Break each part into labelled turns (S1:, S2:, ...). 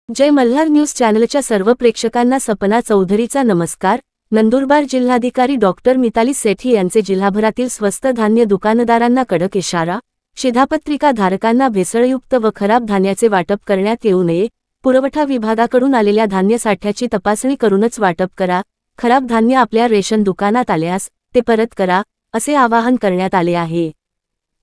S1: जय Malhar news चॅनलच्या सर्व प्रेक्षकांना सपना चौधरीचा नमस्कार। नंदुरबार जिल्हाधिकारी डॉक्टर मिताली सेठी यांचे जिल्हाभरातील स्वस्त धान्य दुकानदारांना कडक इशारा। शिधापत्रिका धारकांना भेसळयुक्त व खराब धान्याचे वाटप करण्यात येऊ नये। पुरवठा विभागाकडून आलेल्या धान्य साठ्याची तपासणी करूनच वाटप करा। खराब धान्य आपल्या रेशन दुकानात आल्यास ते परत करा, असे आवाहन करण्यात आले आहे।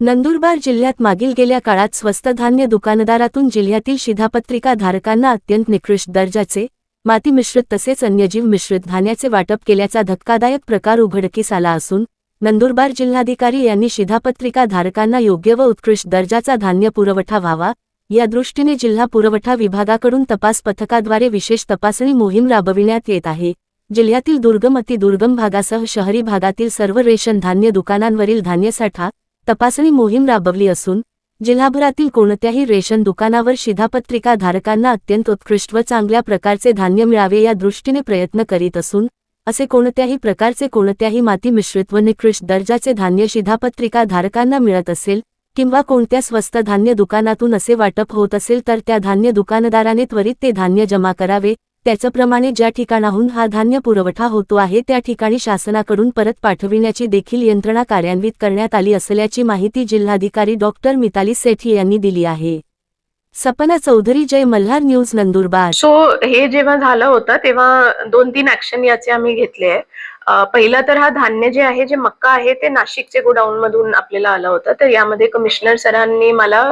S1: नंदुरबार जिल्ह्यात मागील गेल्या काळात स्वस्त धान्य दुकानदारातून जिल्ह्यातील शिधापत्रिका धारकांना अत्यंत निकृष्ट दर्जाचे माती मिश्रित तसेच अन्यजीव मिश्रित धान्याचे वाटप केल्याचा धक्कादायक प्रकार उघडकीस आला असून नंदुरबार जिल्हाधिकारी यांनी शिधापत्रिका धारकांना योग्य व उत्कृष्ट दर्जाचा धान्य पुरवठा व्हावा या दृष्टीने जिल्हा पुरवठा विभागाकडून तपास पथकाद्वारे विशेष तपासणी मोहीम राबविण्यात येत आहे। जिल्ह्यातील दुर्गम अतिदुर्गम भागासह शहरी भागातील सर्व रेशन धान्य दुकानांवरील धान्यसाठा तपासणी मोहीम राबवली असून जिल्हाभरातील कोणत्याही रेशन दुकानावर शिधापत्रिका धारकांना अत्यंत उत्कृष्ट व चांगल्या प्रकारचे धान्य मिळावे या दृष्टीने प्रयत्न करीत असून असे कोणत्याही प्रकारचे कोणत्याही माती मिश्रित व निकृष्ट दर्जाचे धान्य शिधापत्रिका धारकांना मिळत असेल किंवा कोणत्या स्वस्त धान्य दुकानातून असे वाटप होत असेल तर त्या धान्य दुकानदाराने त्वरित ते धान्य जमा करावे। त्याचप्रमाणे ज्या ठिकाणाहून हा धान्य पुरवठा होतो आहे त्या ठिकाणी शासनाकडून परत पाठविण्याची देखील यंत्रणा कार्यान्वित करण्यात आली असल्याची माहिती जिल्हाधिकारी डॉक्टर मिताली सेठी यांनी दिली आहे। सपना चौधरी, जय मल्हार न्यूज, नंदुरबार।
S2: हे जेव्हा झालं होतं तेव्हा 2-3 ऍक्शन याचे आम्ही घेतले आहे। पहिला तर हा धान्य जे आहे, जे मक्का आहे ते नाशिकचे गोडाऊन मधून आपल्याला आलं होतं। तर यामध्ये कमिशनर सरांनी मला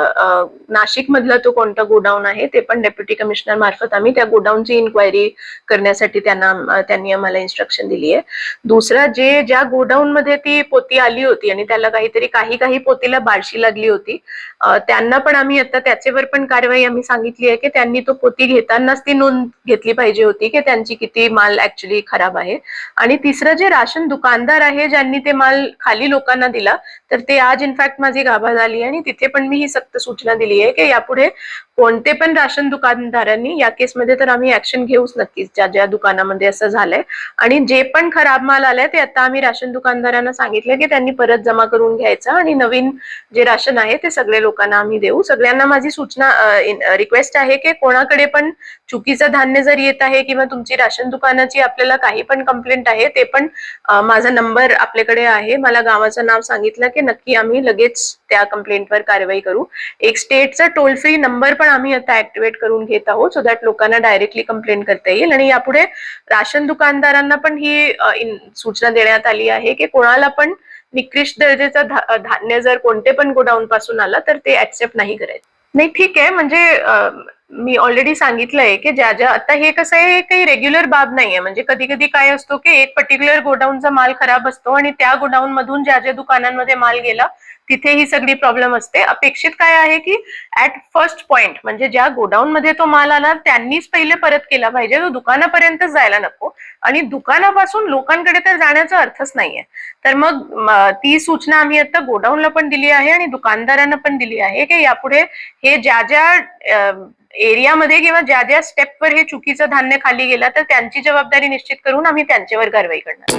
S2: नाशिक मधला तो कोणता गोडाऊन आहे ते पण डेप्युटी कमिशनर मार्फत आम्ही त्या गोडाऊनची इन्क्वायरी करण्यासाठी त्यांनी आम्हाला इन्स्ट्रक्शन दिली आहे। दुसरा, ज्या गोडाऊन मध्ये ती पोती आली होती आणि त्याला काही पोतीला बारशी लागली होती, त्यांना पण आम्ही आता त्याच्यावर पण कारवाई आम्ही सांगितली आहे की त्यांनी तो पोती घेतानाच ती नोंद घेतली पाहिजे होती की त्यांची किती माल ऍक्च्युअली खराब आहे। आणि तिसरं, जे राशन दुकानदार आहे ज्यांनी ते माल खाली लोकांना दिला, तर ते आज इनफॅक्ट माझी गाभा झाली आणि तिथे पण मी ही सक्त सूचना दिली आहे की यापुढे कोणते पण राशन दुकानदारांनी या केसमध्ये तर आम्ही ऍक्शन घेऊच नक्कीच, ज्या दुकानामध्ये असं झालंय। आणि जे पण खराब माल आलाय ते आता आम्ही राशन दुकानदारांना सांगितलं की त्यांनी परत जमा करून घ्यायचं आणि नवीन जे राशन आहे ते सगळे लोकांना आम्ही देऊ। सगळ्यांना माझी सूचना रिक्वेस्ट आहे की कोणाकडे पण चुकीचं धान्य जर येत आहे किंवा तुमची राशन दुकानाची आपल्याला काही पण कंप्लेंट आहे ते पण माझा नंबर आपल्याकडे आहे, मला गावाचं नाव सांगितलं की नक्की आम्ही लगेच त्या कंप्लेंटवर कारवाई करू। एक स्टेटचा टोल फ्री नंबर पण आम्ही आता ऍक्टिव्हेट करून घेत आहोत सो दॅट लोकांना डायरेक्टली कंप्लेंट करता येईल। आणि यापुढे राशन दुकानदारांना पण ही सूचना देण्यात आली आहे की कोणाला पण निकृष्ट दर्जाचा धान्य जर कोणते पण गोडाऊन पासून आला तर ते ऍक्सेप्ट नाही करायचं। नाही, ठीक आहे, म्हणजे मी ऑलरेडी सांगितलंय की ज्या आता हे कसं आहे, काही रेग्युलर बाब नाहीये। म्हणजे कधी कधी काय असतो की एक पर्टिक्युलर गोडाऊनचा माल खराब असतो आणि त्या गोडाऊन मधून ज्या दुकानांमध्ये माल गेला तिथे ही सगळी प्रॉब्लेम असते। अपेक्षित काय आहे की ऍट फर्स्ट पॉइंट म्हणजे ज्या गोडाऊन मध्ये तो माल आला त्यांनीच पहिले परत केला पाहिजे, तो दुकानापर्यंतच जायला नको आणि दुकानापासून लोकांकडे तर जाण्याचा अर्थच नाहीये। तर मग ती सूचना आम्ही आता गोडाऊनला पण दिली आहे आणि दुकानदारांना पण दिली आहे की यापुढे हे ज्या एरियामध्ये किंवा ज्या स्टेपवर हे चुकीचं धान्य खाली गेला तर त्यांची जबाबदारी निश्चित करून आम्ही त्यांच्यावर कारवाई करणार।